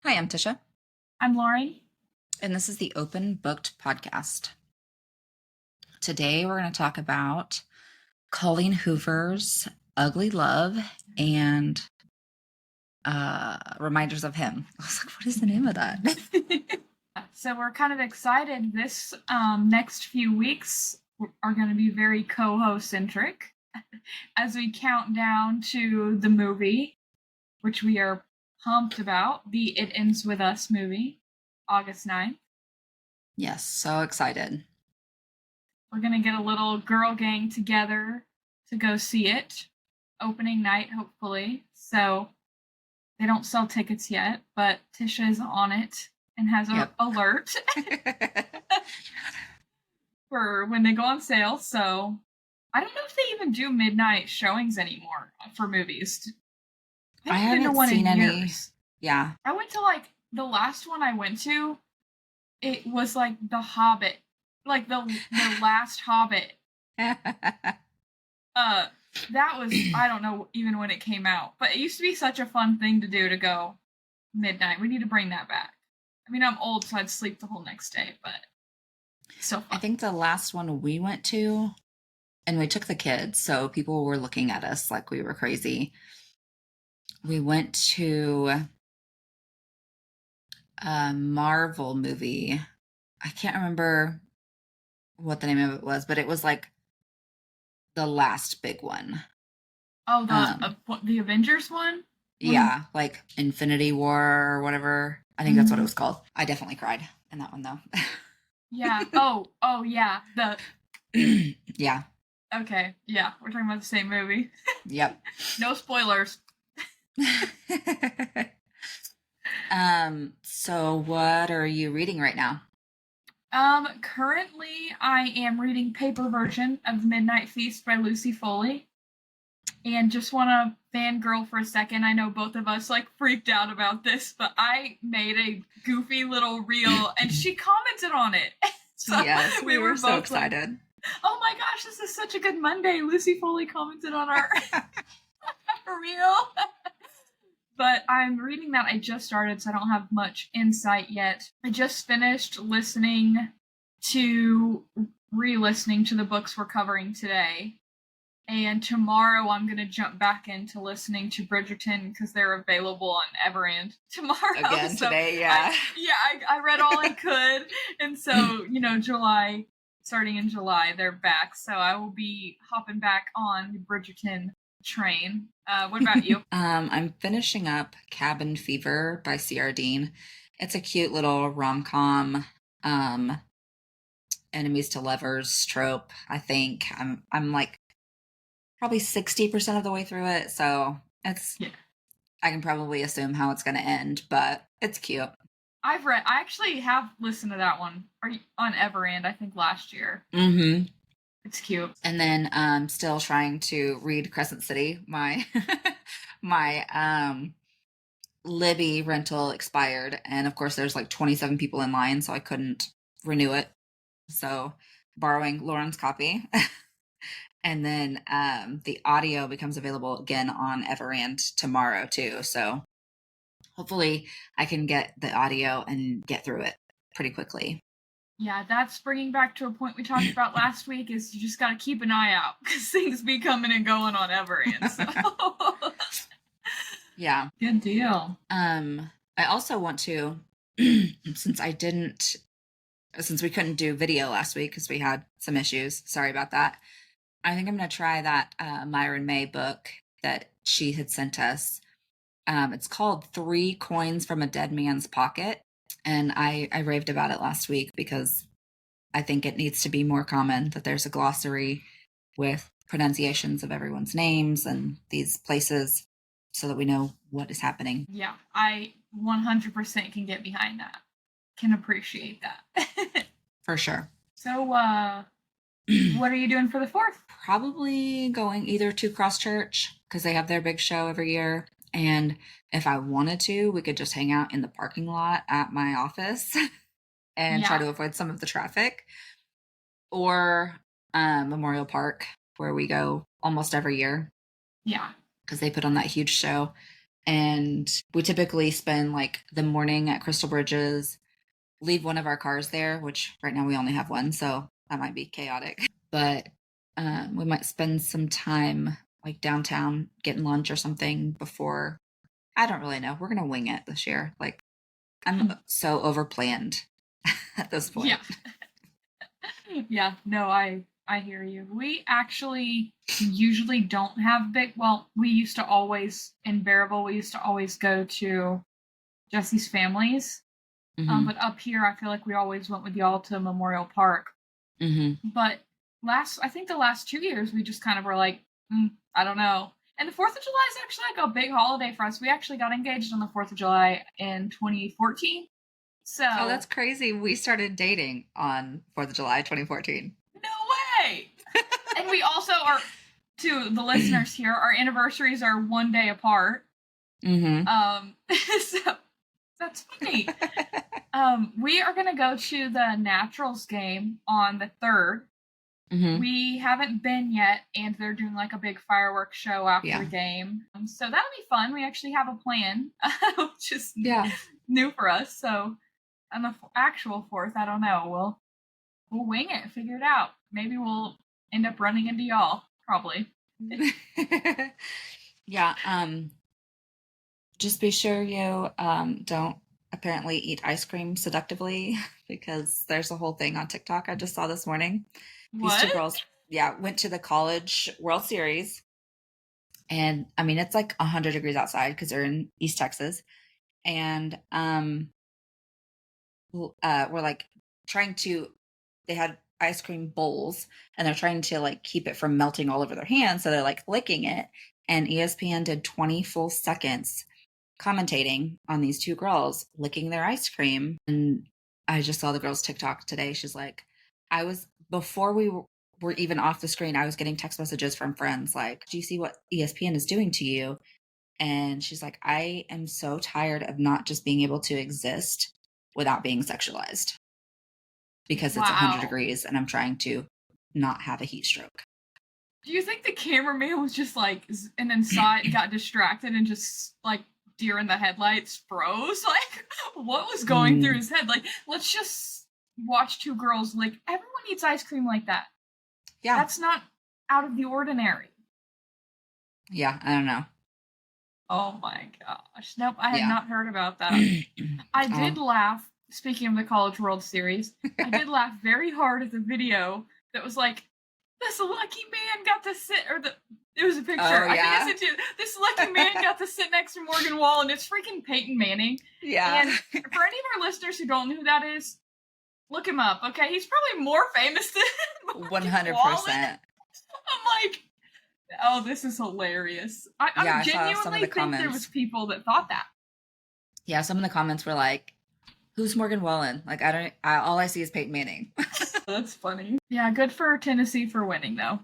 Hi, I'm Tisha, I'm Loren. and this is the OpenBooked podcast. Today, we're going to talk about Colleen Hoover's Ugly Love and Reminders of Him. I was like, what is the name of that? So we're kind of excited. This next few weeks are going to be very CoHo centric as we count down to the movie, which we are pumped about, the It Ends With Us movie, August 9th. Yes, so excited. We're going to get a little girl gang together to go see it. Opening night, hopefully. So they don't sell tickets yet, but Tisha is on it and has an alert for when they go on sale. So I don't know if they even do midnight showings anymore for movies. I haven't seen any. Yeah. I went to the last one I went to, it was like The Hobbit, like the last Hobbit. That was, I don't know even when it came out, but it used to be such a fun thing to do, to go midnight. We need to bring that back. I mean, I'm old, so I'd sleep the whole next day, but so fun. I think the last one we went to, and we took the kids, so people were looking at us like we were crazy. We went to a Marvel movie. I can't remember what the name of it was, but it was like the last big one. Oh, the Avengers one? Yeah, like Infinity War or whatever. I think that's what it was called. I definitely cried in that one, though. Yeah. Oh, yeah. Yeah. Okay. Yeah, we're talking about the same movie. Yep. No spoilers. So what are you reading right now? Currently I am reading paper version of Midnight Feast by Lucy Foley. And just want to fangirl for a second. I know both of us freaked out about this, but I made a goofy little reel and she commented on it. So yes, we were so excited. Oh my gosh, this is such a good Monday. Lucy Foley commented on our reel. But I'm reading that. I just started, so I don't have much insight yet. I just finished re-listening to the books we're covering today. And tomorrow I'm going to jump back into listening to Bridgerton because they're available on Everand tomorrow. Again, so today, yeah. I read all I could. And so, starting in July, they're back. So I will be hopping back on the Bridgerton train. What about you? I'm finishing up Cabin Fever by C.R. Dean. It's a cute little rom-com, enemies to lovers trope. I think I'm like probably 60% of the way through it, so it's I can probably assume how it's going to end, but it's cute. I actually have listened to that one on Everand, I think last year. Mm-hmm. It's cute. And then I'm still trying to read Crescent City. My Libby rental expired, and of course there's 27 people in line, so I couldn't renew it. So borrowing Lauren's copy. And then the audio becomes available again on Everand tomorrow too. So hopefully I can get the audio and get through it pretty quickly. Yeah, that's bringing back to a point we talked about last week, is you just got to keep an eye out because things be coming and going on Everand. So. Yeah. Good deal. I also want to, since we couldn't do video last week because we had some issues. Sorry about that. I think I'm going to try that Myron May book that she had sent us. It's called 3 Coins from a Dead Man's Pocket. And I raved about it last week because I think it needs to be more common, that there's a glossary with pronunciations of everyone's names and these places so that we know what is happening. Yeah, I 100% can get behind that. Can appreciate that. For sure. So, what are you doing for the 4th? Probably going either to Cross Church because they have their big show every year. And if I wanted to, we could just hang out in the parking lot at my office and try to avoid some of the traffic. Or Memorial Park, where we go almost every year. Yeah. Because they put on that huge show. And we typically spend like the morning at Crystal Bridges, leave one of our cars there, which right now we only have one, so that might be chaotic. But we might spend some time like downtown getting lunch or something before. I don't really know. We're gonna wing it this year. Like I'm so overplanned at this point. Yeah. Yeah, no, I hear you. We actually usually don't have we used to always, in Bearable, we used to always go to Jesse's family's. Mm-hmm. But up here, I feel like we always went with y'all to Memorial Park. Mm-hmm. But I think the last 2 years, we just kind of were like, I don't know. And the 4th of July is actually like a big holiday for us. We actually got engaged on the 4th of July in 2014. So, oh, that's crazy. We started dating on 4th of July, 2014. No way! And we also are, to the listeners here, our anniversaries are 1 day apart. Mm-hmm. So that's funny. We are going to go to the Naturals game on the 3rd. Mm-hmm. We haven't been yet, and they're doing like a big fireworks show after the game. So that'll be fun. We actually have a plan, which is new for us. So on the actual 4th, I don't know. We'll wing it, figure it out. Maybe we'll end up running into y'all, probably. Yeah. Just be sure you don't apparently eat ice cream seductively, because there's a whole thing on TikTok I just saw this morning. What? These 2 girls, went to the college World Series. And I mean, it's like 100 degrees outside because they're in East Texas. And we're like they had ice cream bowls, and they're trying to like keep it from melting all over their hands. So they're like licking it. And ESPN did 20 full seconds commentating on these 2 girls licking their ice cream. And I just saw the girl's TikTok today. She's like, before we were even off the screen, I was getting text messages from friends like, do you see what ESPN is doing to you? And she's like, I am so tired of not just being able to exist without being sexualized, because it's 100 degrees and I'm trying to not have a heat stroke. Do you think the cameraman was just like, and then got distracted and just like deer in the headlights froze? Like, what was going through his head? Like, let's just watch 2 girls lick. Everyone eats ice cream like that. Yeah. That's not out of the ordinary. Yeah, I don't know. Oh my gosh. Nope, I had not heard about that. I did laugh, speaking of the College World Series, I did laugh very hard at the video that was like, this lucky man got to sit, it was a picture. Oh, yeah? I think I said too, this lucky man got to sit next to Morgan Wallen. It's freaking Peyton Manning. Yeah. And for any of our listeners who don't know who that is, look him up, okay? He's probably more famous than Morgan 100%. Wallen. I'm like, oh, this is hilarious. I genuinely think there was people that thought that. Yeah, some of the comments were like, who's Morgan Wallen? Like, all I see is Peyton Manning. That's funny. Yeah, good for Tennessee for winning, though.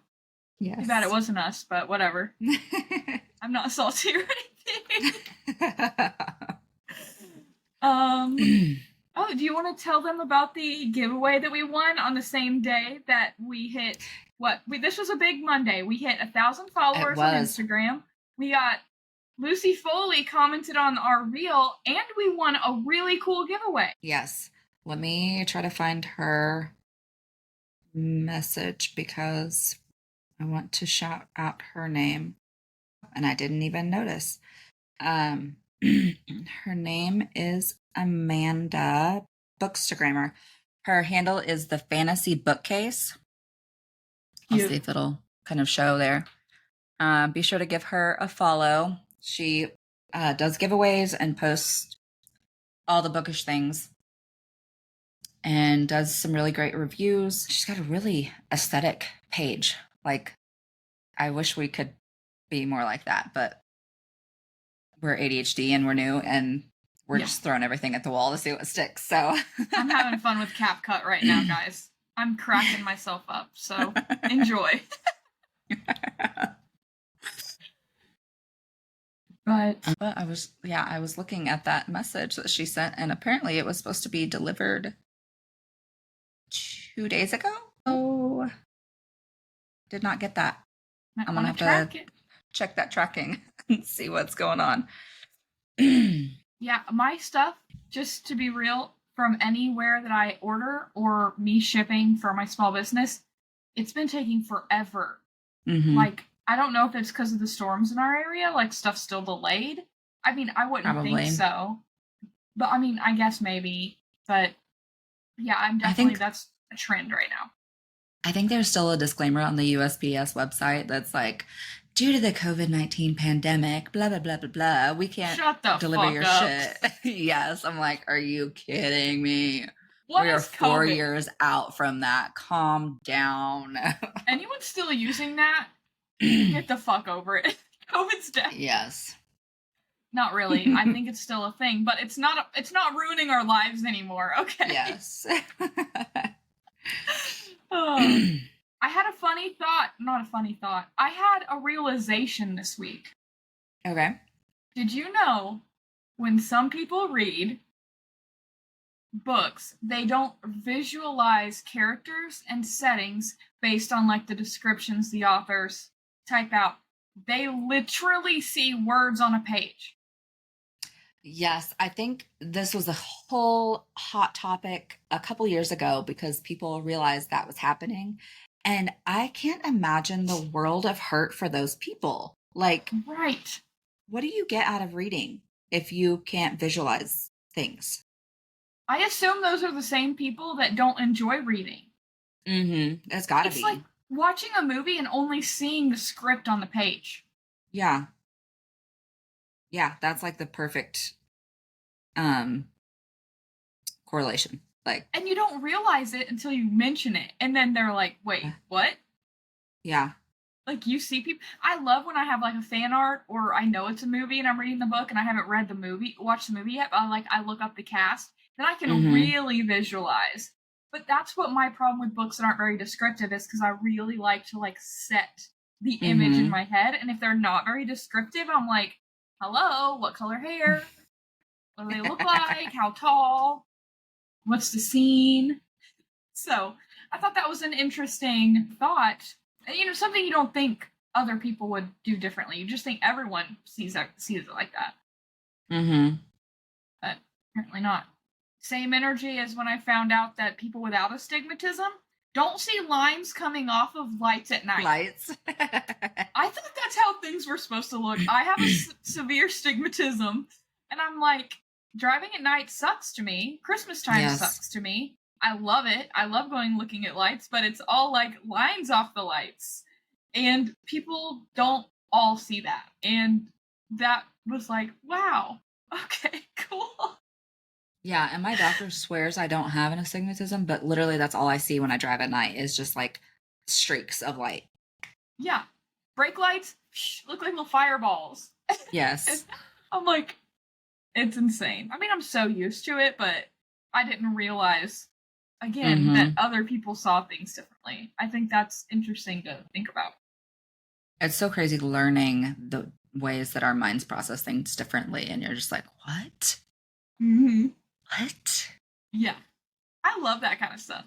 Yes. Too bad it wasn't us, but whatever. I'm not salty or anything. Oh, do you want to tell them about the giveaway that we won on the same day that we hit this was a big Monday. We hit 1,000 followers on Instagram. We got Lucy Foley commented on our reel, and we won a really cool giveaway. Yes. Let me try to find her message because I want to shout out her name, and I didn't even notice. Her name is Amanda Bookstagrammer. Her handle is the Fantasy Bookcase. I'll see if it'll kind of show there. Be sure to give her a follow. She does giveaways and posts all the bookish things and does some really great reviews. She's got a really aesthetic page. Like, I wish we could be more like that, but we're ADHD and we're new and we're just throwing everything at the wall to see what sticks. So I'm having fun with CapCut right now, guys. I'm cracking myself up, so enjoy. But I was looking at that message that she sent, and apparently it was supposed to be delivered 2 days ago. Oh, did not get that. I'm gonna have to check that tracking and see what's going on. Yeah, my stuff, just to be real, from anywhere that I order or me shipping for my small business, it's been taking forever. Mm-hmm. Like, I don't know if it's because of the storms in our area, like stuff's still delayed. I mean, I wouldn't think Probably. so. But I mean, I guess maybe. But yeah, I'm I definitely, think that's a trend right now. I think there's still a disclaimer on the USPS website that's like, due to the COVID-19 pandemic, blah, blah, blah, blah, blah, we can't Shut the deliver fuck your up. shit. Yes. I'm like, are you kidding me? What We are is 4 years COVID? out from that. Calm down. Anyone still using that? Get the fuck over it. COVID's dead. Yes. Not really. I think it's still a thing, but it's not ruining our lives anymore. Okay. Yes. Oh. I had a funny thought, not a funny thought. I had a realization this week. Okay. Did you know when some people read books, they don't visualize characters and settings based on like the descriptions the authors type out? They literally see words on a page. Yes, I think this was a whole hot topic a couple years ago because people realized that was happening. And I can't imagine the world of hurt for those people. Like, Right. what do you get out of reading if you can't visualize things? I assume those are the same people that don't enjoy reading. Mm-hmm. It's gotta It's like be. watching a movie and only seeing the script on the page. Yeah. Yeah, that's like the perfect um correlation. Like, And you don't realize it until you mention it. And then they're like, wait, what? yeah. Like you see people. I love when I have like a fan art or I know it's a movie and I'm reading the book and I haven't watched the movie yet, but I look up the cast, then I can Mm-hmm. really visualize. But that's what my problem with books that aren't very descriptive is because I really like to like set the image in Mm-hmm. my head. And if they're not very descriptive, I'm like, hello, what color hair? What do they look like? How tall? What's the scene? So I thought that was an interesting thought. You know, something you don't think other people would do differently. You just think everyone sees it like that, Mm-hmm. but apparently not. Same energy as when I found out that people without astigmatism don't see lines coming off of lights at night. Lights. I thought that's how things were supposed to look. I have a severe stigmatism, and I'm like, driving at night sucks to me. Christmas time Yes. sucks to me. I love it. I love going looking at lights, but it's all like lines off the lights. And people don't all see that. And that was like, wow, okay, cool. Yeah, and my doctor swears I don't have an astigmatism, but literally that's all I see when I drive at night is just like streaks of light. Yeah. Brake lights look like little fireballs. Yes. I'm like, it's insane. I mean, I'm so used to it, but I didn't realize, again, that Mm-hmm. other people saw things differently. I think that's interesting to think about. It's so crazy learning the ways that our minds process things differently, and you're just like, what? Mm-hmm. What? Yeah. I love that kind of stuff.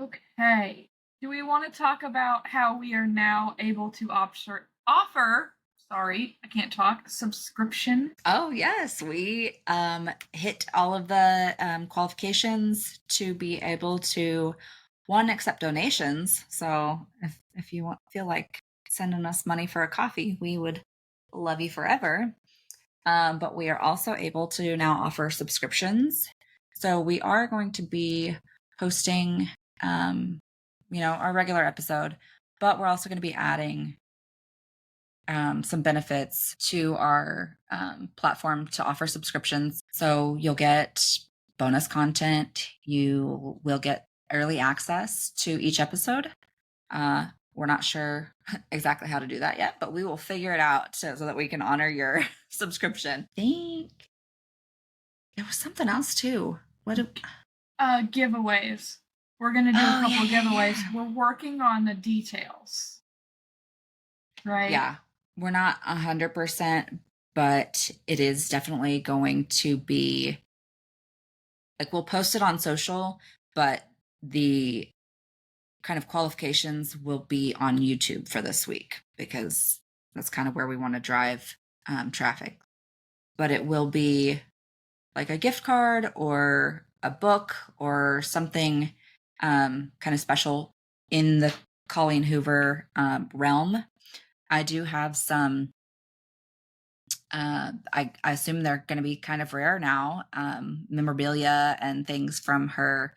Okay. Do we want to talk about how we are now able to offer, sorry, I can't talk, subscription? Oh, yes, we hit all of the qualifications to be able to one accept donations. So if you feel like sending us money for a coffee, we would love you forever. But we are also able to now offer subscriptions. So we are going to be posting, our regular episode, but we're also going to be adding some benefits to our platform to offer subscriptions. So you'll get bonus content. You will get early access to each episode. We're not sure exactly how to do that yet, but we will figure it out so that we can honor your subscription. I think there was something else too. What? Giveaways. We're gonna do a Oh, couple yeah, giveaways. yeah. We're working on the details. Right? Yeah, we're not 100%, but it is definitely going to be like we'll post it on social, but the kind of qualifications will be on YouTube for this week because that's kind of where we want to drive traffic. but it will be like a gift card or a book or something kind of special in the Colleen Hoover realm. I do have some, I assume they're going to be kind of rare now, memorabilia and things from her.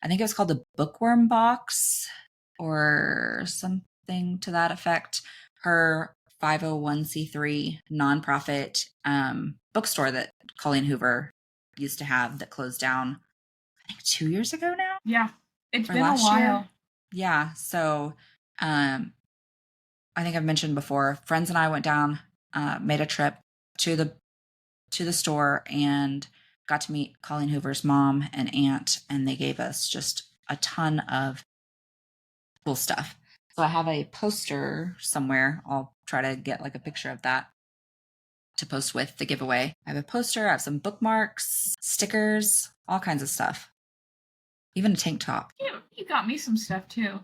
I think it was called the Bookworm Box or something to that effect. Her 501c3 nonprofit bookstore that Colleen Hoover used to have that closed down, I think 2 years ago now. Yeah, it's Or been a last while. year. Yeah. So I think I've mentioned before, friends and I went down, made a trip to the store and got to meet Colleen Hoover's mom and aunt, and they gave us just a ton of cool stuff. So I have a poster somewhere. I'll try to get like a picture of that to post with the giveaway. I have a poster, I have some bookmarks, stickers, all kinds of stuff. Even a tank top. You got me some stuff too.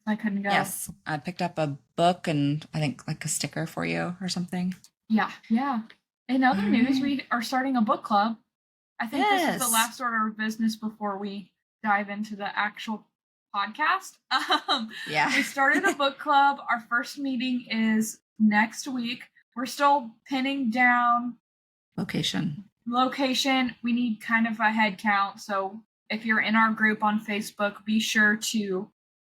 I couldn't go. Yes, I picked up a book and I think like a sticker for you or something. Yeah. In other news, we are starting a book club. I think this is the last order of business before we dive into the actual podcast. Yeah. We started a book club. Our first meeting is next week. We're still pinning down location. We need kind of a head count. So if you're in our group on Facebook, be sure to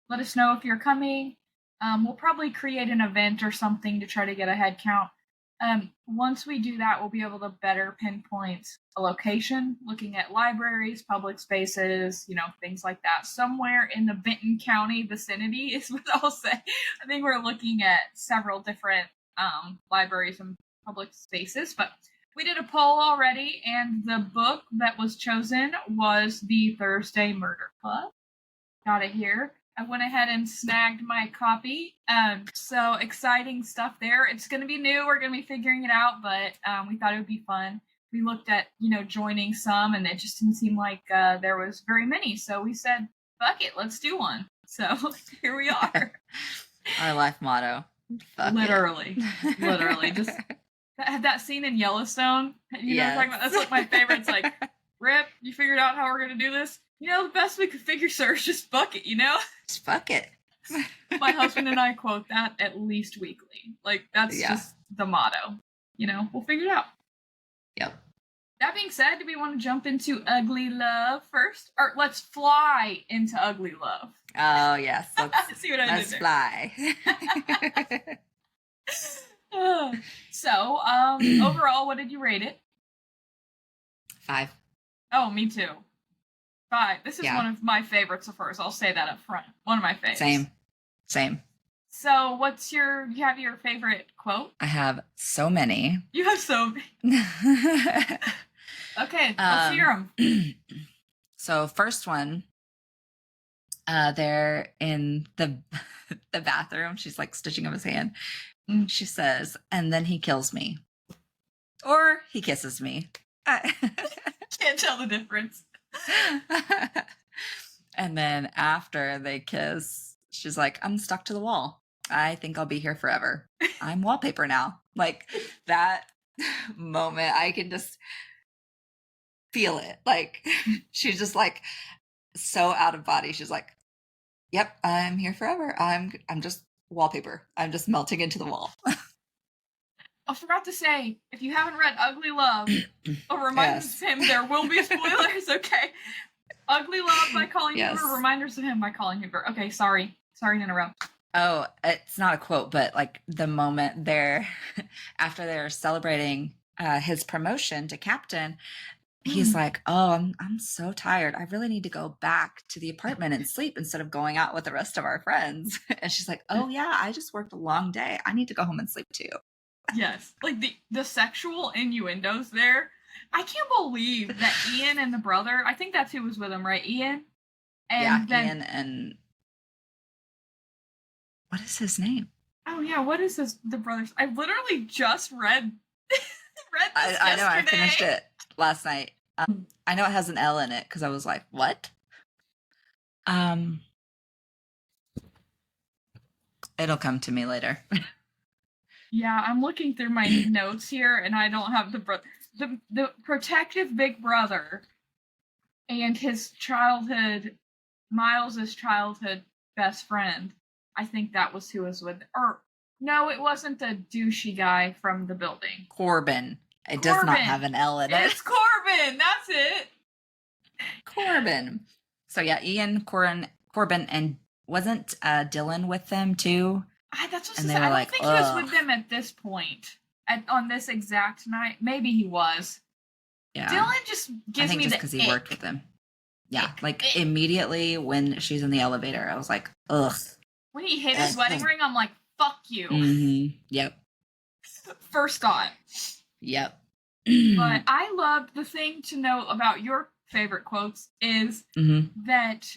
let us know if you're coming. We'll probably create an event or something to try to get a head count. Once we do that, we'll be able to better pinpoint a location, looking at libraries, public spaces, things like that. Somewhere in the Benton County vicinity is what I'll say. I think we're looking at several different libraries and public spaces, but we did a poll already, and the book that was chosen was The Thursday Murder Club. Got it here. I went ahead and snagged my copy. So exciting stuff there. It's going to be new. We're going to be figuring it out, but we thought it would be fun. We looked at, joining some, and it just didn't seem like there was very many. So we said, fuck it, let's do one. So here we are. Our life motto. Fuck literally. Just that scene in Yellowstone. You know what I'm talking about? That's like my favorite. It's like, Rip, you figured out how we're going to do this? The best we could figure, sir, is just fuck it, Just fuck it. My husband and I quote that at least weekly. Like, that's just the motto. We'll figure it out. Yep. That being said, do we want to jump into Ugly Love first? Or let's fly into Ugly Love. Oh, yes. Let's, see what I let's did fly. So, overall, what did you rate it? 5. Oh, me too. 5. This is one of my favorites of hers. I'll say that up front. One of my favorites. Same. So, you have your favorite quote? I have so many. You have so many. Okay, let's hear them. So, first one, they're in the bathroom. She's like stitching up his hand. She says, and then he kills me. Or he kisses me. Can't tell the difference. And then after they kiss, she's like, I'm stuck to the wall. I think I'll be here forever. I'm wallpaper now. Like that moment, I can just feel it. Like she's just like so out of body. She's like, yep, I'm here forever. I'm just wallpaper. I'm just melting into the wall. I forgot to say, if you haven't read Ugly Love, a reminder to him, there will be spoilers, okay? Ugly Love by Colleen Hoover, reminders of him by Colleen Hoover. Okay, sorry to interrupt. Oh, it's not a quote, but like the moment there, after they're celebrating his promotion to captain, he's like, oh, I'm so tired. I really need to go back to the apartment and sleep instead of going out with the rest of our friends. And she's like, oh yeah, I just worked a long day. I need to go home and sleep too. Yes, like the sexual innuendos there. I can't believe that Ian and the brother, I think that's who was with him, right? Ian? And Ian and... What is his name? Oh yeah, what is the brothers? I literally just read this I know, I finished it last night. I know it has an L in it because I was like, what? It'll come to me later. Yeah, I'm looking through my notes here, and I don't have the protective big brother and his Miles's childhood best friend. I think that was who was with, or no, it wasn't the douchey guy from the building. Corbin. It does not have an L in it. It's Corbin. That's it. Corbin. So yeah, Ian, Corbin, and wasn't Dylan with them too? That's what I don't think he was with them at this point. On this exact night. Maybe he was. Yeah. Dylan just gives me the because he worked with them. Yeah, immediately when she's in the elevator, I was like, ugh. When he hit his wedding ring, I'm like, fuck you. Mm-hmm. Yep. First thought. Yep. But I loved the thing to know about your favorite quotes is that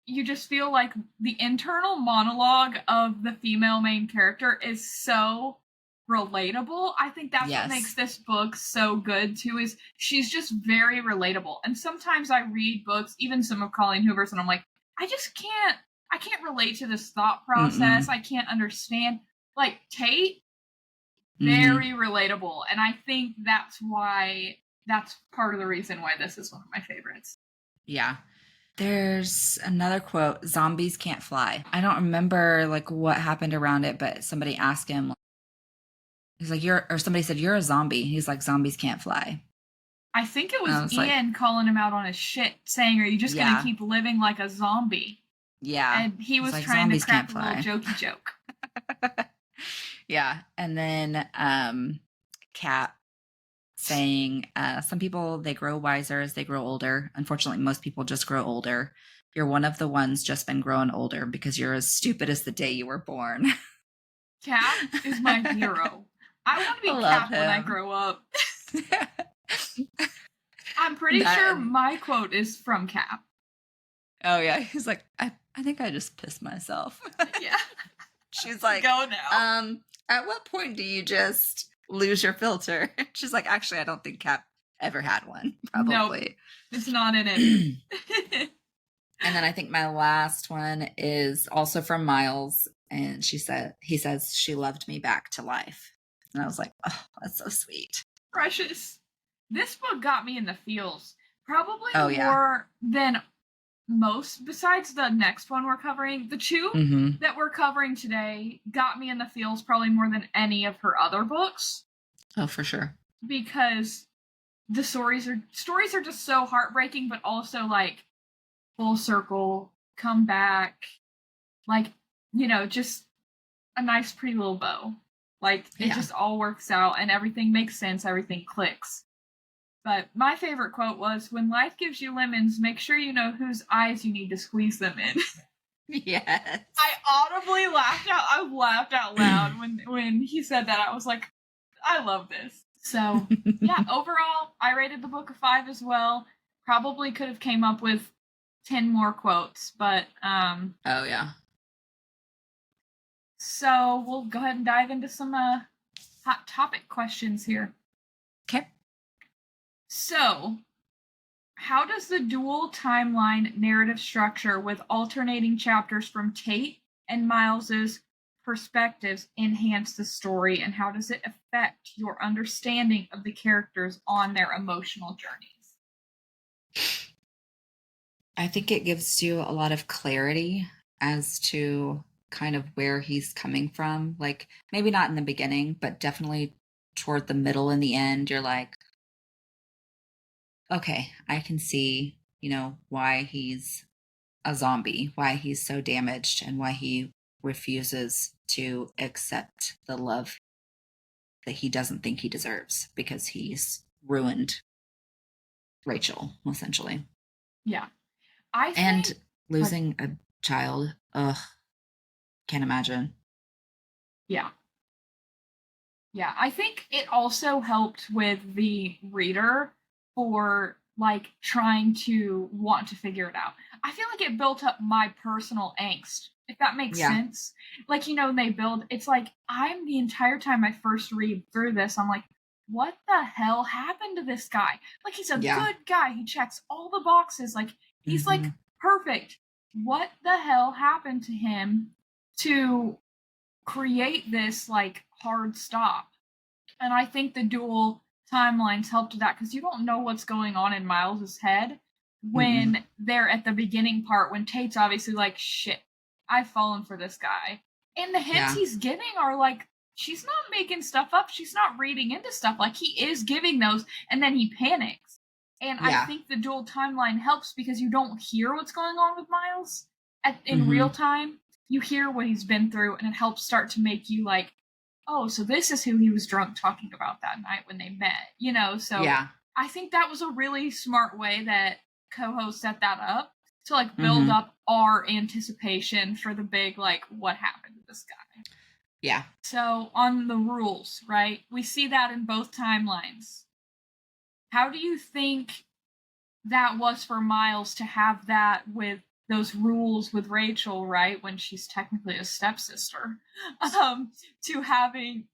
you just feel like the internal monologue of the female main character is so relatable. I think that's what makes this book so good too, is she's just very relatable. And sometimes I read books, even some of Colleen Hoover's, and I'm like, I can't relate to this thought process. I can't understand. Like Tate, very relatable. And I think that's part of the reason why this is one of my favorites. Yeah. There's another quote, zombies can't fly. I don't remember what happened around it, but somebody asked him, he's like, somebody said, you're a zombie. He's like, zombies can't fly. I think it was Ian calling him out on his shit, saying, are you just going to keep living like a zombie? Yeah. And he was trying to crack a little jokey joke. Yeah. And then Kat saying, some people, they grow wiser as they grow older. Unfortunately, most people just grow older. You're one of the ones just been growing older because you're as stupid as the day you were born. Kat is my hero. I want to be Kat when I grow up. I'm pretty sure my quote is from Kat. Oh, yeah. He's like, I think I just pissed myself. Yeah. She's like, go now. At what point do you just lose your filter? She's like, actually, I don't think Kat ever had one. Probably. Nope, it's not in it. And then I think my last one is also from Miles. And he says, she loved me back to life. And I was like, oh, that's so sweet. Precious. This book got me in the feels. Probably more than most, besides the next one we're covering. The two that we're covering today got me in the feels probably more than any of her other books. Oh, for sure. Because the stories are just so heartbreaking, but also full circle, come back, just a nice pretty little bow. It just all works out and everything makes sense, everything clicks. But my favorite quote was, when life gives you lemons, make sure you know whose eyes you need to squeeze them in. Yes. I audibly laughed out. I laughed out loud when he said that. I was like, I love this. So, yeah, overall, I rated the book a 5 as well. Probably could have came up with 10 more quotes, but... Oh, yeah. So, we'll go ahead and dive into some hot topic questions here. Okay. So, how does the dual timeline narrative structure with alternating chapters from Tate and Miles's perspectives enhance the story, and how does it affect your understanding of the characters on their emotional journeys? I think it gives you a lot of clarity as to kind of where he's coming from. Maybe not in the beginning, but definitely toward the middle and the end, you're like, okay, I can see, why he's a zombie, why he's so damaged, and why he refuses to accept the love that he doesn't think he deserves because he's ruined Rachel, essentially. Yeah. And losing a child, can't imagine. Yeah. Yeah, I think it also helped with the reader for trying to want to figure it out. I feel like it built up my personal angst, if that makes sense. They build, it's I'm the entire time I first read through this, I'm like, what the hell happened to this guy? He's a good guy. He checks all the boxes. He's perfect. What the hell happened to him to create this hard stop? And I think the dual timelines helped with that because you don't know what's going on in Miles's head when Mm-mm. they're at the beginning part when Tate's obviously like, shit, I've fallen for this guy. And the hints Yeah. he's giving are like, she's not making stuff up. She's not reading into stuff. Like, he is giving those, and then he panics. And I Yeah. think the dual timeline helps because you don't hear what's going on with Miles in Mm-hmm. real time. You hear what he's been through, and it helps start to make you like, oh, so this is who he was drunk talking about that night when they met, you know? So Yeah. I think that was a really smart way that CoHo set that up to like build Mm-hmm. up our anticipation for the big, like, what happened to this guy. Yeah. So on the rules, right? We see that in both timelines. How do you think that was for Miles to have that with those rules with Rachel, right? When she's technically a stepsister, to having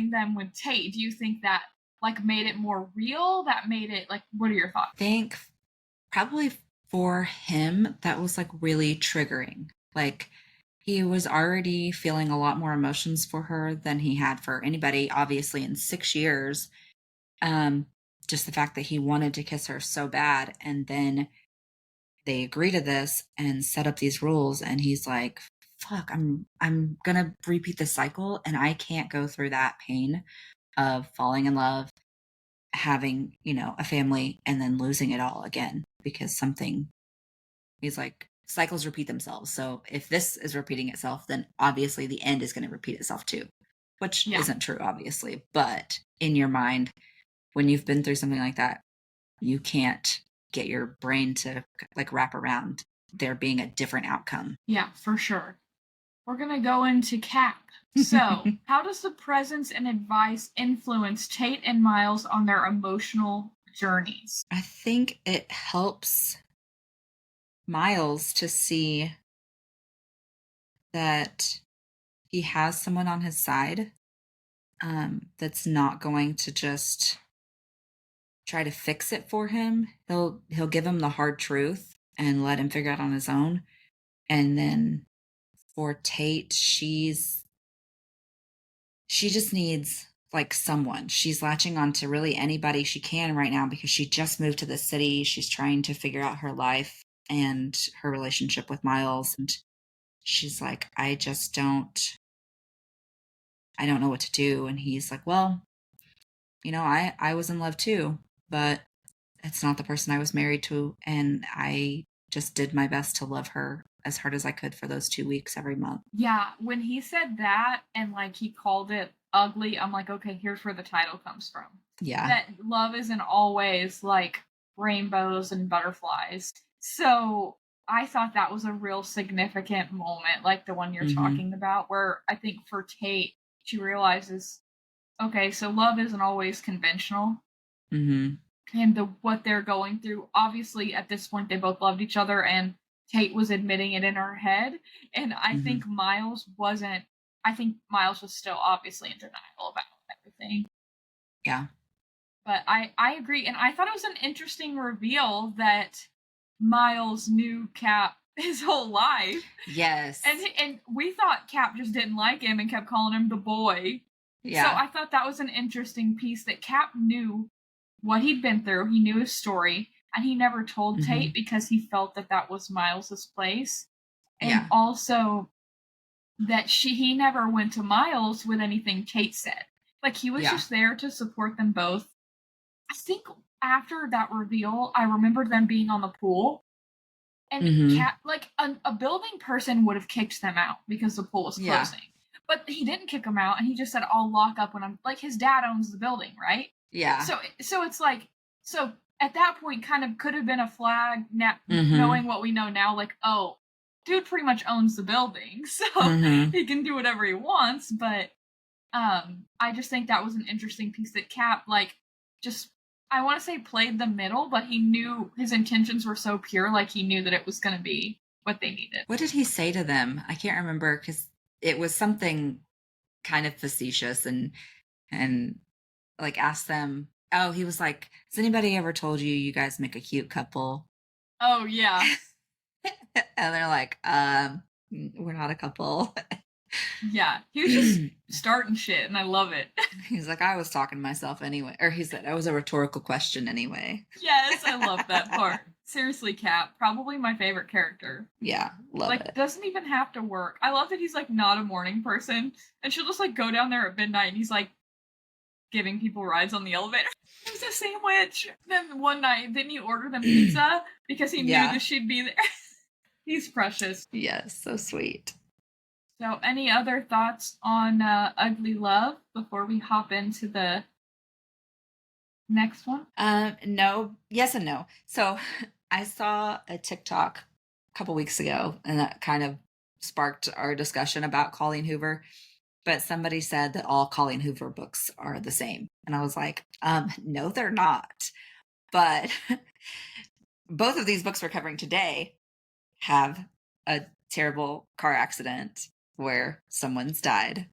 them with Tate. Do you think that like made it more real? That made it like, what are your thoughts? I think probably for him, that was like really triggering. Like, he was already feeling a lot more emotions for her than he had for anybody, obviously, in 6 years. Just the fact that he wanted to kiss her so bad, and then they agree to this and set up these rules, and he's like, fuck, I'm gonna repeat the cycle, and I can't go through that pain of falling in love, having, a family, and then losing it all again because something. He's like, cycles repeat themselves. So if this is repeating itself, then obviously the end is going to repeat itself too, which isn't true, obviously. But in your mind, when you've been through something like that, you can't get your brain to like wrap around there being a different outcome. Yeah, for sure. We're going to go into Cap. So, how does the presence and advice influence Tate and Miles on their emotional journeys? I think it helps Miles to see that he has someone on his side, that's not going to just try to fix it for him. He'll give him the hard truth and let him figure it out on his own. And then for Tate, she just needs like someone. She's latching on to really anybody she can right now because she just moved to the city. She's trying to figure out her life and her relationship with Miles. And she's like, I don't know what to do. And he's like, well, I was in love too, but it's not the person I was married to. And I just did my best to love her as hard as I could for those 2 weeks every month. Yeah, when he said that and like he called it ugly, I'm like, okay, here's where the title comes from. Yeah. That love isn't always like rainbows and butterflies. So I thought that was a real significant moment, like the one you're talking about, where I think for Tate, she realizes, okay, so love isn't always conventional. And what they're going through, obviously at this point they both loved each other and Tate was admitting it in her head. And I think Miles wasn't. I think Miles was still obviously in denial about everything. Yeah. But I agree. And I thought it was an interesting reveal that Miles knew Cap his whole life. Yes. And we thought Cap just didn't like him and kept calling him the boy. Yeah. So I thought that was an interesting piece that Cap knew what he'd been through. He knew his story. And he never told Tate because he felt that that was Miles's place. And also that he never went to Miles with anything Tate said. Like, he was just there to support them both. I think after that reveal, I remembered them being on the pool. And a building person would have kicked them out because the pool was closing. But he didn't kick them out, and he just said, I'll lock up when I'm... Like, his dad owns the building, right? Yeah. So it's like... So at that point, kind of could have been a flag, knowing what we know now, like, oh, dude pretty much owns the building, so he can do whatever he wants. But I just think that was an interesting piece that Cap, like, just, I want to say played the middle, but he knew his intentions were so pure, like he knew that it was going to be what they needed. What did he say to them? I can't remember because it was something kind of facetious and like asked them. Oh, he was like, has anybody ever told you you guys make a cute couple? Oh, yeah. And they're like, we're not a couple. Yeah, he was just starting shit, and I love it. He's like, I was talking to myself anyway. Or he said, that was a rhetorical question anyway. Yes, I love that part. Seriously, Cap, probably my favorite character. Yeah, love Like, it. doesn't even have to work. I love that he's like not a morning person, and she'll just like go down there at midnight, and he's like giving people rides on the elevator. It was a sandwich. Then one night, didn't he order them pizza because he knew that she'd be there? He's precious. Yes, so sweet. So, any other thoughts on Ugly Love before we hop into the next one? No, yes and no. So I saw a TikTok a couple weeks ago, and that kind of sparked our discussion about Colleen Hoover. But somebody said that all Colleen Hoover books are the same. And I was like, no, they're not. But both of these books we're covering today have a terrible car accident where someone's died.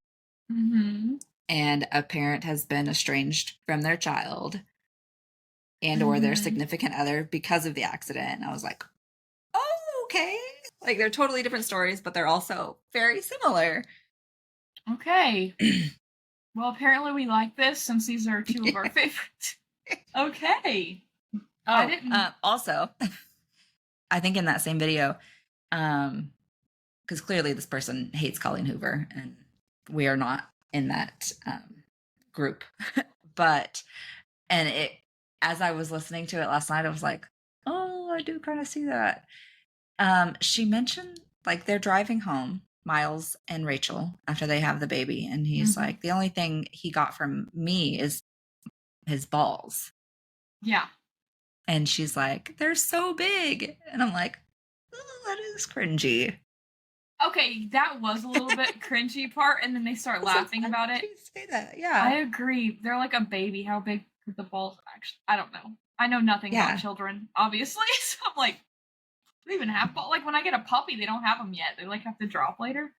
Mm-hmm. And a parent has been estranged from their child and or their significant other because of the accident. And I was like, oh, okay. Like, they're totally different stories, but they're also very similar. Okay. Well, apparently we like this since these are two of our favorites. Okay. Oh, I didn't. Also, I think in that same video, because clearly this person hates Colleen Hoover, and we are not in that group. But, and it, as I was listening to it last night, I was like, oh, I do kind of see that. She mentioned, like, they're driving home, Miles and Rachel, after they have the baby, and he's like, the only thing he got from me is his balls. Yeah. And she's like, they're so big. And I'm like, oh, that is cringy. Okay, that was a little bit cringy part, and then they start laughing about it. Say that, yeah. I agree. They're like a baby. How big could the balls actually? I don't know. I know nothing about children, obviously. So I'm like, they even have balls. Like when I get a puppy, they don't have them yet. They like have to drop later.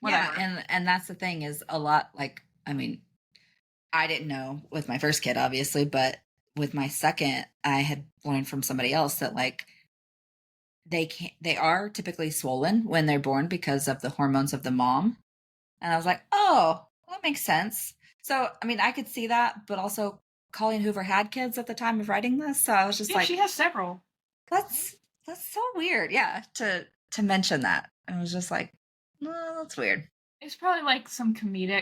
Whatever. Yeah, and that's the thing is a lot. Like, I mean, I didn't know with my first kid, obviously, but with my second, I had learned from somebody else that like they are typically swollen when they're born because of the hormones of the mom. And I was like, oh, that makes sense. So, I mean, I could see that, but also Colleen Hoover had kids at the time of writing this. So I was just like, she has several. That's so weird. Yeah. To mention that. I was just like, oh, that's weird. It's probably like some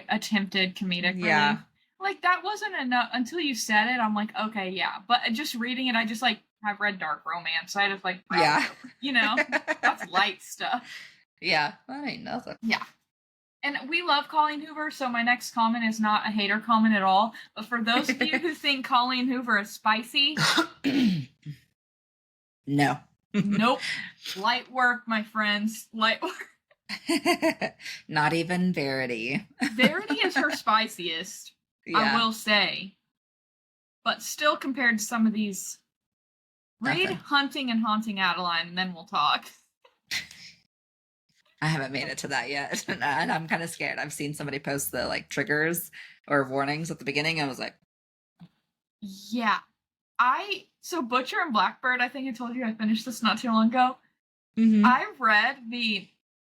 attempted comedic relief. Like that wasn't enough until you said it. I'm like, okay, yeah. But just reading it, I just like, I've read dark romance. So I just like, you know, that's light stuff. Yeah. That ain't nothing. Yeah. And we love Colleen Hoover, so my next comment is not a hater comment at all. But for those of you who think Colleen Hoover is spicy, no. Nope. Light work, my friends. Light work. Not even Verity. Verity is her spiciest, I will say. But still compared to some of these, read Hunting and Haunting Adeline, and then we'll talk. I haven't made it to that yet, and I'm kind of scared. I've seen somebody post the like triggers or warnings at the beginning. I was like, yeah. So Butcher and Blackbird, I think I told you I finished this not too long ago. I read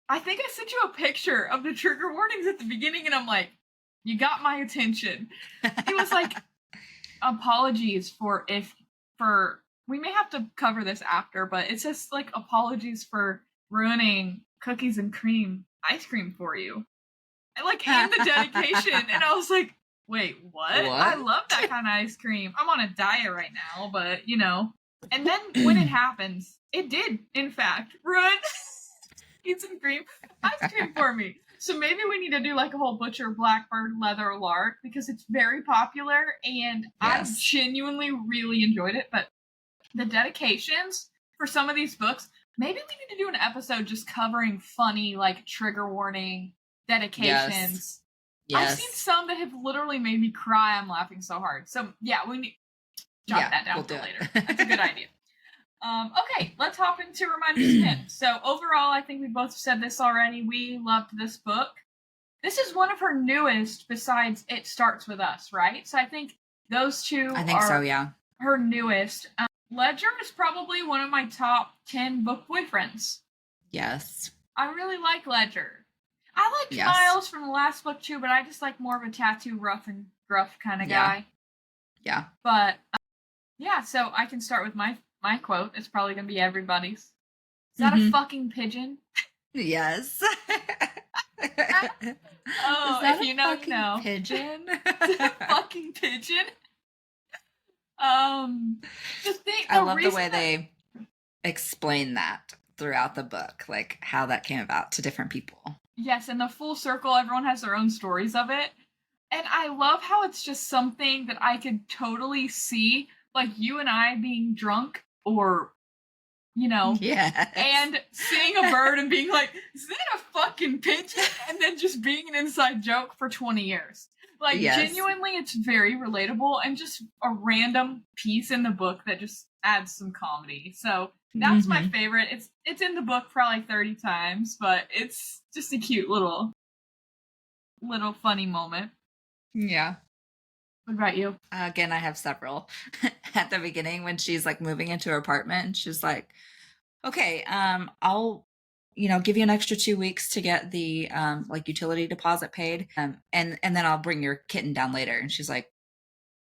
I think I sent you a picture of the trigger warnings at the beginning, and I'm like, you got my attention. It was like, apologies we may have to cover this after, but it says like, apologies for ruining cookies and cream ice cream for you. I like in the dedication, and I was like, wait, what? I love that kind of ice cream. I'm on a diet right now, but you know. And then when it happens, it did, in fact, ruin cookies and cream ice cream for me. So maybe we need to do like a whole Butcher, Blackbird, Leather, Lark, because it's very popular, and I genuinely really enjoyed it. But the dedications for some of these books, maybe we need to do an episode just covering funny, like, trigger warning dedications. Yes. I've seen some that have literally made me cry. I'm laughing so hard. So, yeah, we need to jot that down for later. That's a good idea. Okay, let's hop into Reminders again. So, overall, I think we both said this already. We loved this book. This is one of her newest, besides It Starts With Us, right? So, I think those two are her newest. Ledger is probably one of my top 10 book boyfriends. Yes. I really like Ledger. I liked Yes. Miles from the last book too, but I just like more of a tattoo rough and gruff kind of guy. Yeah. But yeah, so I can start with my quote. It's probably gonna be everybody's. Is that a fucking pigeon? Yes. Oh, if you know, you know. Pigeon. Fucking pigeon. I love the way they explain that throughout the book, like how that came about to different people. Yes, and the full circle, everyone has their own stories of it. And I love how it's just something that I could totally see, like you and I being drunk, or, you know, Yes. and seeing a bird and being like, is that a fucking pigeon? And then just being an inside joke for 20 years. Like, genuinely, it's very relatable and just a random piece in the book that just adds some comedy. So that's my favorite. It's in the book probably 30 times, but it's just a cute little funny moment. Yeah. What about you? Again, I have several. At the beginning, when she's like moving into her apartment, and she's like, okay, I'll, give you an extra 2 weeks to get the like utility deposit paid. And then I'll bring your kitten down later. And she's like,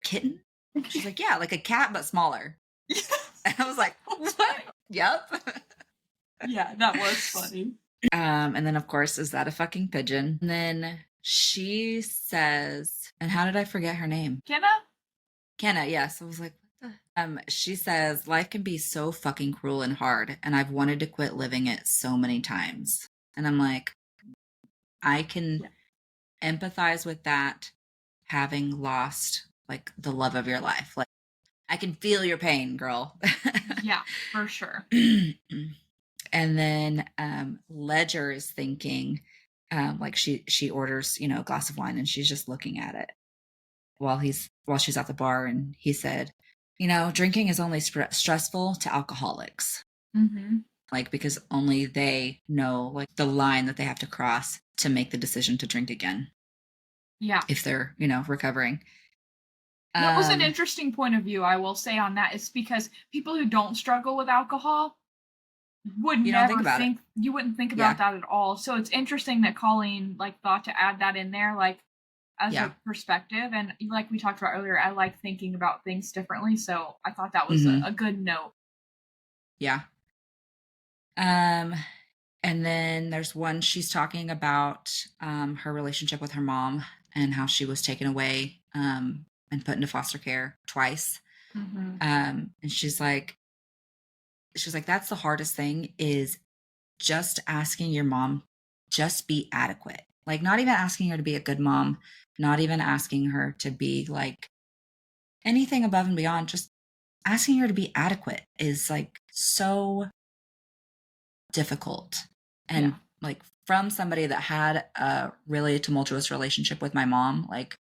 kitten? She's like, yeah, like a cat, but smaller. And I was like, what? Yep. Yeah, that was funny. And then of course, is that a fucking pigeon? And then she says, and how did I forget her name? Kenna, yes. I was like, what the? She says, life can be so fucking cruel and hard, and I've wanted to quit living it so many times. And I'm like, I can empathize with that, having lost like the love of your life. Like, I can feel your pain, girl. Yeah, for sure. And then Ledger is thinking, like she orders, a glass of wine, and she's just looking at it while she's at the bar, and he said, drinking is only stressful to alcoholics. Like, because only they know like the line that they have to cross to make the decision to drink again. Yeah. If they're, recovering. That was an interesting point of view, I will say, on that. It's because people who don't struggle with alcohol would never think you wouldn't think about that at all. So it's interesting that Colleen like thought to add that in there, like as a perspective. And like we talked about earlier, I like thinking about things differently. So I thought that was a good note. Yeah. And then there's one, she's talking about her relationship with her mom and how she was taken away and put into foster care twice. And she's like, that's the hardest thing, is just asking your mom, just be adequate. Like, not even asking her to be a good mom, not even asking her to be like anything above and beyond, just asking her to be adequate is like so difficult. And like, from somebody that had a really tumultuous relationship with my mom, like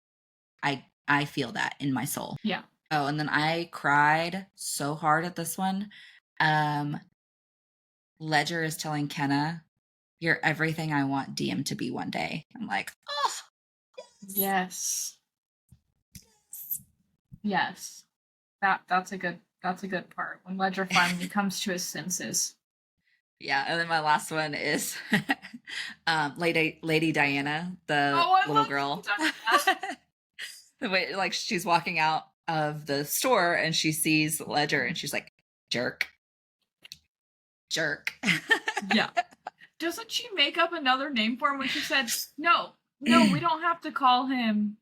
I feel that in my soul. Yeah. Oh, and then I cried so hard at this one. Ledger is telling Kenna, you're everything I want DM to be one day. I'm like, oh, yes. That's a good part when Ledger finally comes to his senses. Yeah, and then my last one is Lady Diana, the little girl. The way, like, she's walking out of the store and she sees Ledger and she's like, jerk. Yeah. Doesn't she make up another name for him when she said, no, we don't have to call him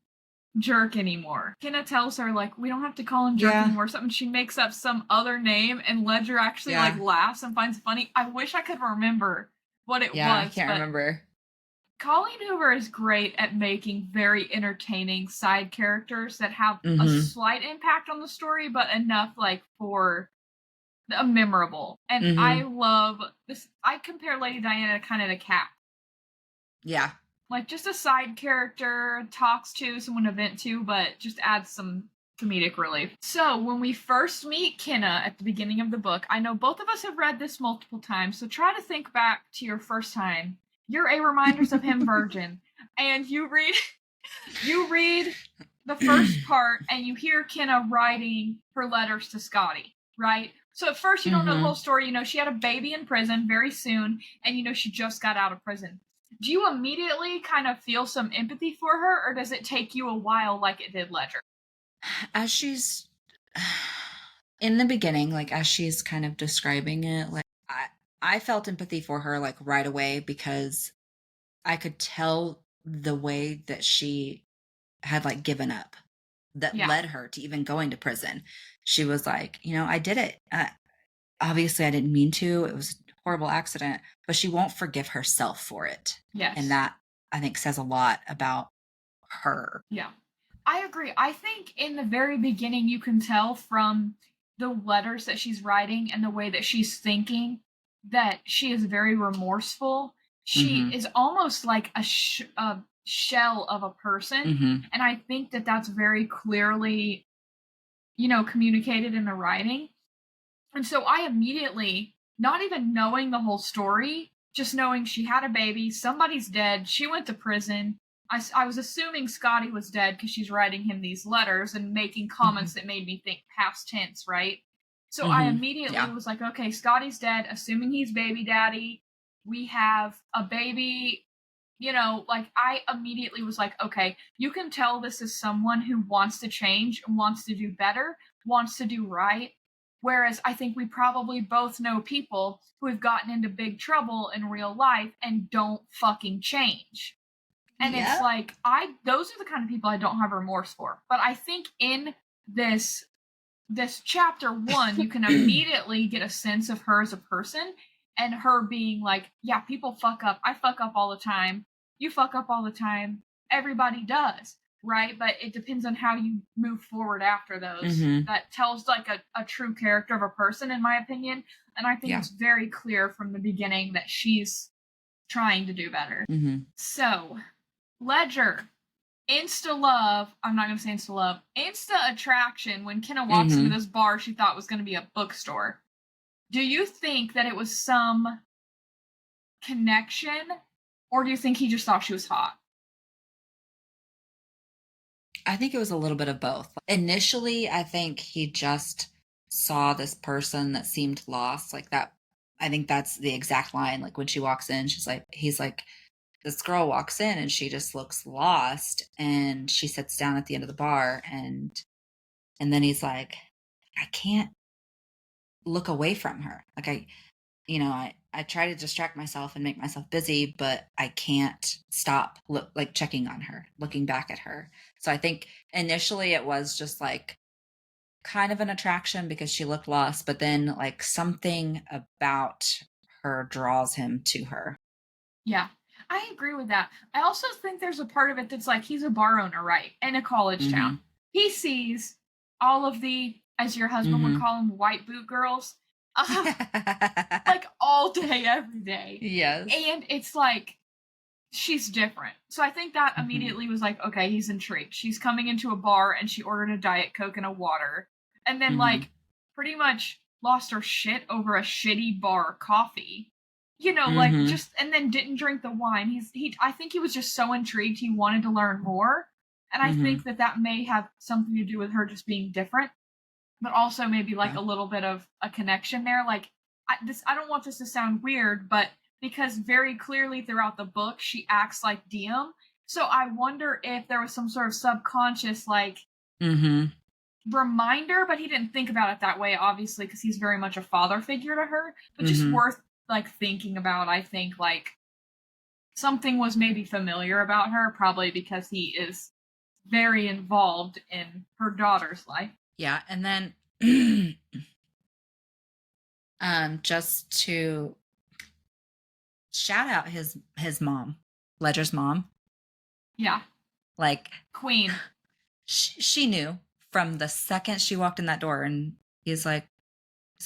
Jerk anymore? Kenna tells her, like, we don't have to call him Jerk anymore. Something, she makes up some other name, and Ledger actually like laughs and finds it funny. I wish I could remember what it was. I can't remember. Colleen Hoover is great at making very entertaining side characters that have a slight impact on the story, but enough like for a memorable. And I love this. I compare Lady Diana kind of to Cat. Yeah. Like, just a side character, talks to, someone to vent to, but just adds some comedic relief. So, when we first meet Kenna at the beginning of the book, I know both of us have read this multiple times, so try to think back to your first time. You're a Reminders of Him virgin, and you read the first part, and you hear Kenna writing her letters to Scotty, right? So at first you don't know the whole story. She had a baby in prison very soon, and she just got out of prison. Do you immediately kind of feel some empathy for her, or does it take you a while like it did Ledger? As she's in the beginning, like as she's kind of describing it, like I felt empathy for her like right away because I could tell the way that she had like given up that Yeah. led her to even going to prison. She was like, I did it. Obviously, I didn't mean to. It was a horrible accident, but she won't forgive herself for it. Yes. And that, I think, says a lot about her. Yeah. I agree. I think in the very beginning, you can tell from the letters that she's writing and the way that she's thinking that she is very remorseful. She is almost like a shell of a person. And I think that that's very clearly, communicated in the writing. And so I immediately, not even knowing the whole story, just knowing she had a baby, somebody's dead, she went to prison. I was assuming Scotty was dead because she's writing him these letters and making comments that made me think past tense, right? So I immediately was like, okay, Scotty's dead, assuming he's baby daddy. We have a baby, I immediately was like, okay, you can tell this is someone who wants to change, wants to do better, wants to do right. Whereas I think we probably both know people who have gotten into big trouble in real life and don't fucking change. And it's like, those are the kind of people I don't have remorse for. But I think in this chapter 1, you can immediately get a sense of her as a person and her being like, yeah, people fuck up. I fuck up all the time. You fuck up all the time. Everybody does, right? But it depends on how you move forward after those. That tells like a true character of a person, in my opinion. And I think it's very clear from the beginning that she's trying to do better. So, Ledger, Insta love. I'm not going to say Insta love. Insta attraction when Kenna walks into this bar she thought was going to be a bookstore. Do you think that it was some connection, or do you think he just thought she was hot? I think it was a little bit of both. Initially, I think he just saw this person that seemed lost. Like that, I think that's the exact line. Like when she walks in, he's like, this girl walks in and she just looks lost, and she sits down at the end of the bar, and then he's like, I can't look away from her. Like I try to distract myself and make myself busy, but I can't stop checking on her, looking back at her. So I think initially it was just like kind of an attraction because she looked lost, but then like something about her draws him to her. Yeah. I agree with that. I also think there's a part of it that's like he's a bar owner, right? In a college town. He sees all of the, as your husband would call them, white boot girls, like all day, every day. Yes. And it's like, she's different. So I think that immediately was like, okay, he's intrigued. She's coming into a bar and she ordered a Diet Coke and a water. And then like pretty much lost her shit over a shitty bar coffee. Like just, and then didn't drink the wine. I think he was just so intrigued. He wanted to learn more. And I think that may have something to do with her just being different, but also maybe like a little bit of a connection there. Like I don't want this to sound weird, but because very clearly throughout the book, she acts like Diem. So I wonder if there was some sort of subconscious like reminder, but he didn't think about it that way, obviously, because he's very much a father figure to her, but just worth like thinking about. I think like something was maybe familiar about her, probably because he is very involved in her daughter's life. Yeah, and then just to shout out his mom, Ledger's mom. Yeah. Like Queen. She knew from the second she walked in that door, and he's like,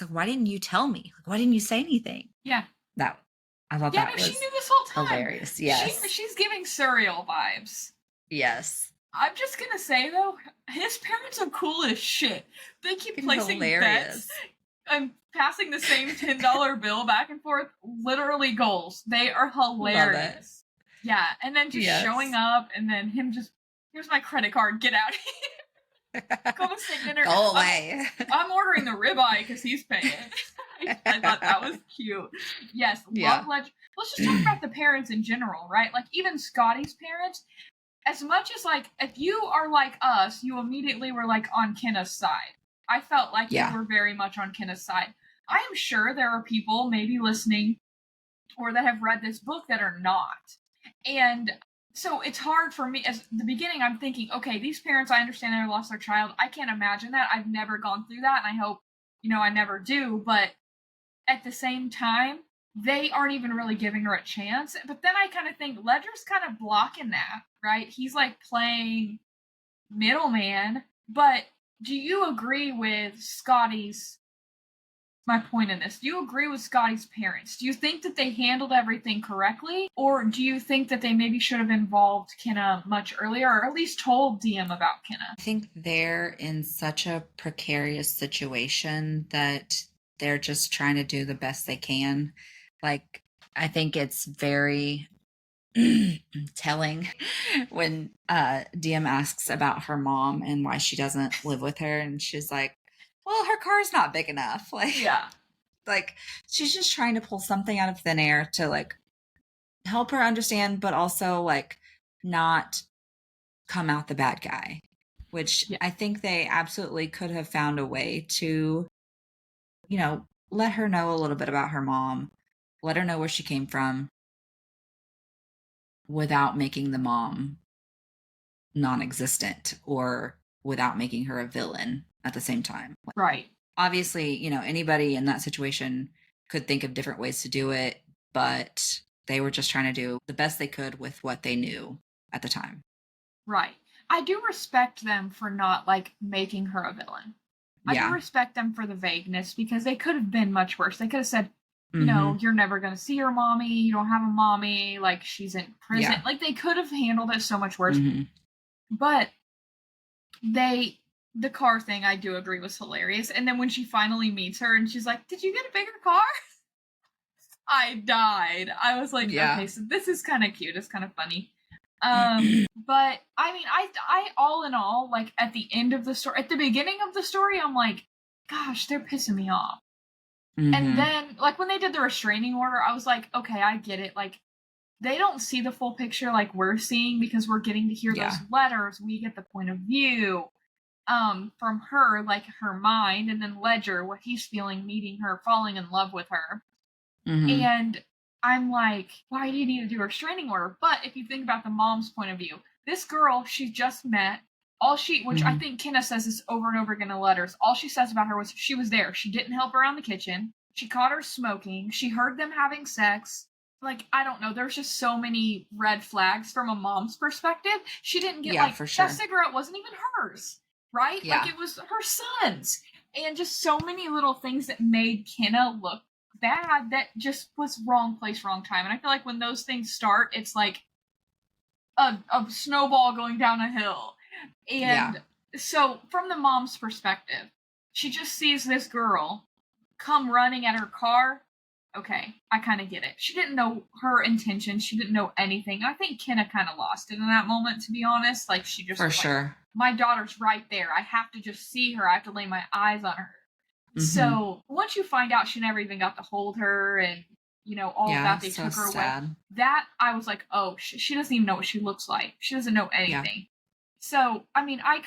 why didn't you tell me? Like, why didn't you say anything? Yeah. I thought that was she knew this whole time. Hilarious. Yes. She's giving Surreal vibes. Yes. I'm just gonna say though, his parents are cool as shit. They keep placing bets and passing the same $10 bill back and forth. Literally goals. They are hilarious. Yeah, and then just showing up, and then him just, here's my credit card. Get out of here. Go to steak dinner. Go away. I'm ordering the ribeye because he's paying. I thought that was cute. Yes, love Ledger. Let's just talk about the parents in general, right? Like, even Scotty's parents, as much as, like, if you are like us, you immediately were, like, on Kenna's side. I felt like you were very much on Kenna's side. I am sure there are people maybe listening or that have read this book that are not. And so it's hard for me. As the beginning, I'm thinking, okay, these parents, I understand they lost their child. I can't imagine that. I've never gone through that, and I hope, I never do. But at the same time, they aren't even really giving her a chance. But then I kind of think Ledger's kind of blocking that, right? He's like playing middleman. But do you agree with my point in this? Do you agree with Scotty's parents? Do you think that they handled everything correctly? Or do you think that they maybe should have involved Kenna much earlier, or at least told DM about Kenna? I think they're in such a precarious situation that they're just trying to do the best they can. Like, I think it's very telling when DM asks about her mom and why she doesn't live with her, and she's like, well, her car's not big enough. Like, like, she's just trying to pull something out of thin air to, like, help her understand, but also, like, not come out the bad guy, which I think they absolutely could have found a way to, let her know a little bit about her mom, let her know where she came from, without making the mom non-existent or without making her a villain at the same time. Right. Obviously, anybody in that situation could think of different ways to do it, but they were just trying to do the best they could with what they knew at the time. Right. I do respect them for not, like, making her a villain. I do respect them for the vagueness, because they could have been much worse. They could have said, you're never going to see your mommy, you don't have a mommy, like, she's in prison. Yeah. Like, they could have handled it so much worse. But the car thing, I do agree, was hilarious. And then when she finally meets her and she's like, did you get a bigger car? I died. I was like, okay, so this is kind of cute. It's kind of funny. But I mean, I all in all, like, at the end of the story, at the beginning of the story, I'm like, gosh, they're pissing me off. And then, like, when they did the restraining order, I was like, okay, I get it. Like, they don't see the full picture like we're seeing, because we're getting to hear those letters. We get the point of view from her, like, her mind, and then Ledger, what he's feeling, meeting her, falling in love with her. And I'm like, why do you need to do a restraining order? But if you think about the mom's point of view, this girl she just met, which I think Kenna says this over and over again in letters, all she says about her was she was there. She didn't help around the kitchen. She caught her smoking. She heard them having sex. Like, I don't know. There's just so many red flags from a mom's perspective. She didn't get, for sure. That cigarette wasn't even hers, right? Yeah. Like, it was her son's. And just so many little things that made Kenna look bad that just was wrong place, wrong time. And I feel like when those things start, it's like a snowball going down a hill. And so from the mom's perspective, she just sees this girl come running at her car. Okay, I kind of get it. She didn't know her intention. She didn't know anything. I think Kenna kind of lost it in that moment, to be honest. Like, she just was like, my daughter's right there. I have to just see her. I have to lay my eyes on her. So once you find out she never even got to hold her, and all of that, they took her away. That, I was like, oh, she doesn't even know what she looks like. She doesn't know anything. Yeah. So I mean, I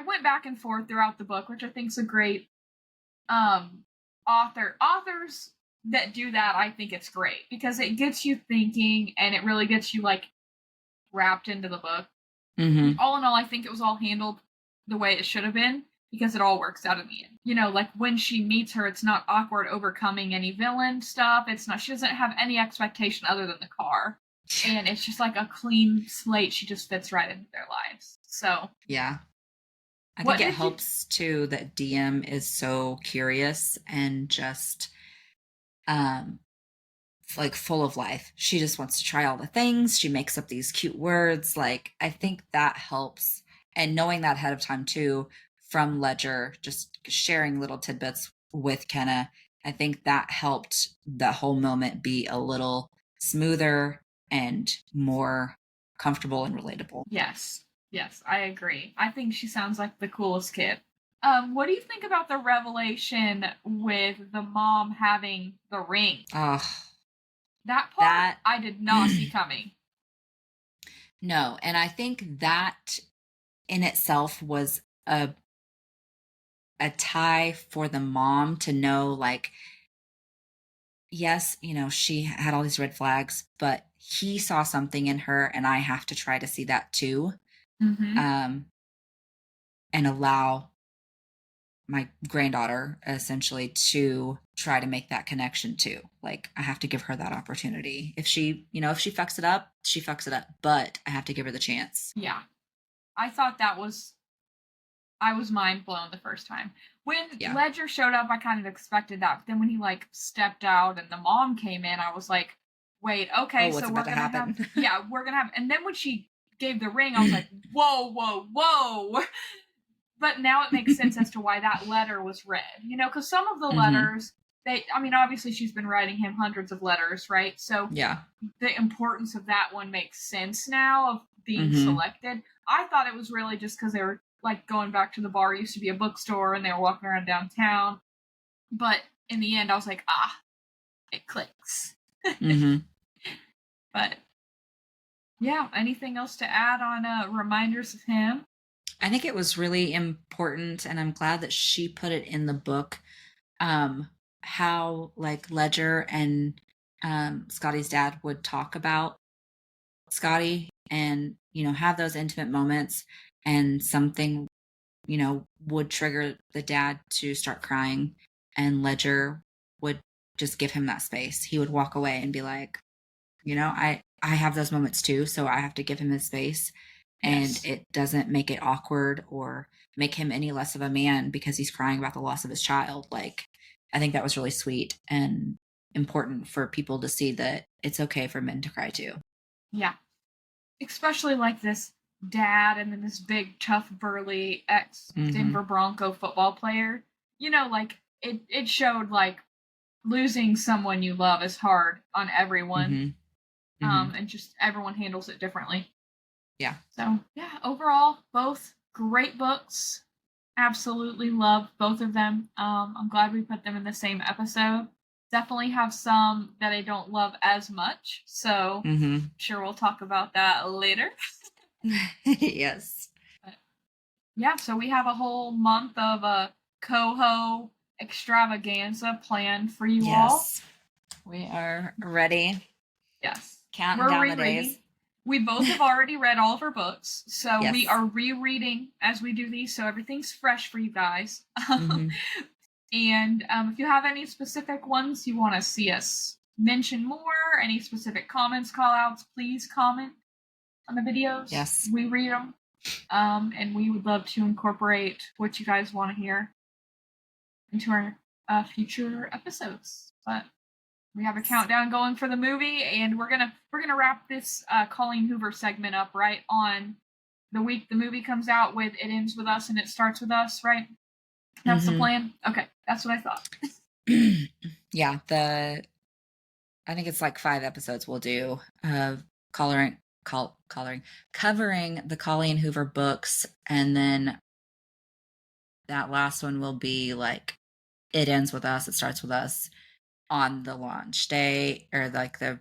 went back and forth throughout the book, which I think is a great authors that do that. I think it's great because it gets you thinking, and it really gets you, like, wrapped into the book. All in all, I think it was all handled the way it should have been, because it all works out in the end. Like, when she meets her, it's not awkward overcoming any villain stuff. It's not, she doesn't have any expectation other than the car. And it's just like a clean slate. She just fits right into their lives. So. Yeah. I think it helps, too, that DM is so curious and just, like, full of life. She just wants to try all the things. She makes up these cute words. Like, I think that helps. And knowing that ahead of time, too, from Ledger, just sharing little tidbits with Kenna, I think that helped the whole moment be a little smoother and more comfortable and relatable. Yes, I agree. I think she sounds like the coolest kid. What do you think about the revelation with the mom having the ring? Oh, That part that I did not see coming. no, and I think that in itself was a tie for the mom to know, like, yes, she had all these red flags, but he saw something in her, and I have to try to see that too. Mm-hmm. Um, and allow my granddaughter essentially to try to make that connection too. Like, I have to give her that opportunity. If she fucks it up, she fucks it up, but I have to give her the chance. Yeah. I thought I was mind blown the first time. When Yeah. Ledger showed up, I kind of expected that. But then when he like stepped out and the mom came in, I was like, wait, okay, Oh, what's so about to happen? we're gonna have, and then when she gave the ring, I was like, whoa, whoa, whoa. But now it makes sense as to why that letter was read, because some of the letters, obviously she's been writing him hundreds of letters, right? So Yeah. the importance of that one makes sense now of being selected. I thought it was really just because they were like going back to the bar. It used to be a bookstore and they were walking around downtown. But in the end, I was like, it clicks. But yeah, anything else to add on reminders of him? I think it was really important, and I'm glad that she put it in the book, how like Ledger and Scotty's dad would talk about Scotty and, have those intimate moments, and something, would trigger the dad to start crying, and Ledger would just give him that space. He would walk away and be like, I have those moments too, so I have to give him his space. Yes. And it doesn't make it awkward or make him any less of a man because he's crying about the loss of his child. Like, I think that was really sweet and important for people to see that it's okay for men to cry too. Yeah. Especially like this dad and then this big, tough, burly ex Denver Bronco football player. Like it showed like losing someone you love is hard on everyone. And just everyone handles it differently. Yeah. So, yeah, overall, both great books. Absolutely love both of them. I'm glad we put them in the same episode. Definitely have some that I don't love as much. So, sure we'll talk about that later. Yes. But, yeah, so we have a whole month of a CoHo extravaganza planned for you all. We are ready. Yes. Counting down the days. We both have already read all of our books, so Yes. we are rereading as we do these, so everything's fresh for you guys. And if you have any specific ones you want to see us mention more, any specific comments, call-outs, please comment on the videos. Yes. We read them, and we would love to incorporate what you guys want to hear into our future episodes. But we have a countdown going for the movie, and we're gonna wrap this Colleen Hoover segment up right on the week the movie comes out with It Ends With Us and It Starts With Us, right? That's the plan? Okay, that's what I thought. Yeah, I think it's like 5 episodes we'll do of covering the Colleen Hoover books, and then that last one will be like It Ends With Us, It Starts With Us on the launch day, or like the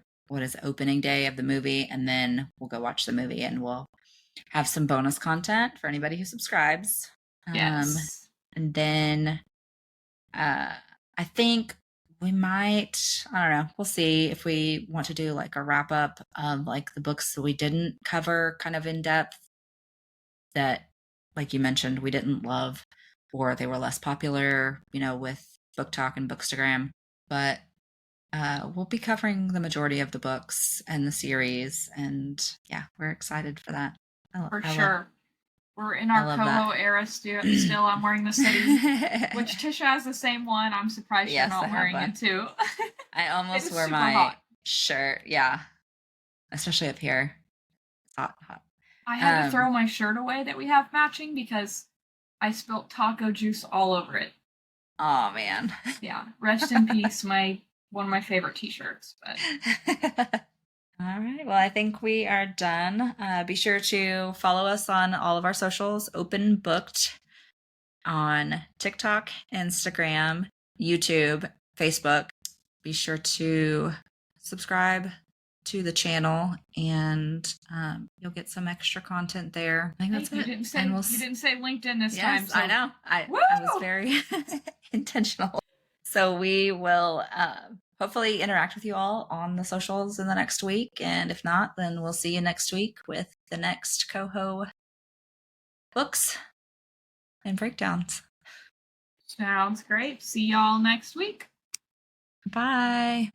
opening day of the movie, and then we'll go watch the movie and we'll have some bonus content for anybody who subscribes. Yes. And then I think we might, I don't know, we'll see if we want to do like a wrap up of like the books that we didn't cover kind of in depth, that, like you mentioned, we didn't love, or they were less popular, with Book Talk and Bookstagram. But we'll be covering the majority of the books and the series, and yeah, we're excited for that. For sure. We're in our CoHo era still. I'm wearing the city, which Tisha has the same one. I'm surprised you're not wearing it too. I almost wore my shirt. Yeah. Especially up here. It's hot. I had to throw my shirt away that we have matching because I spilt taco juice all over it. Oh, man. Yeah. Rest in peace, one of my favorite t-shirts. But all right. Well, I think we are done. Be sure to follow us on all of our socials, OpenBooked. on TikTok, Instagram, YouTube, Facebook. Be sure to subscribe to the channel, and you'll get some extra content there. I think that's You it. didn't say, And you didn't say LinkedIn this time. Yes, So. I know. I was very intentional. So we will hopefully interact with you all on the socials in the next week. And if not, then we'll see you next week with the next CoHo books and breakdowns. Sounds great. See y'all next week. Bye.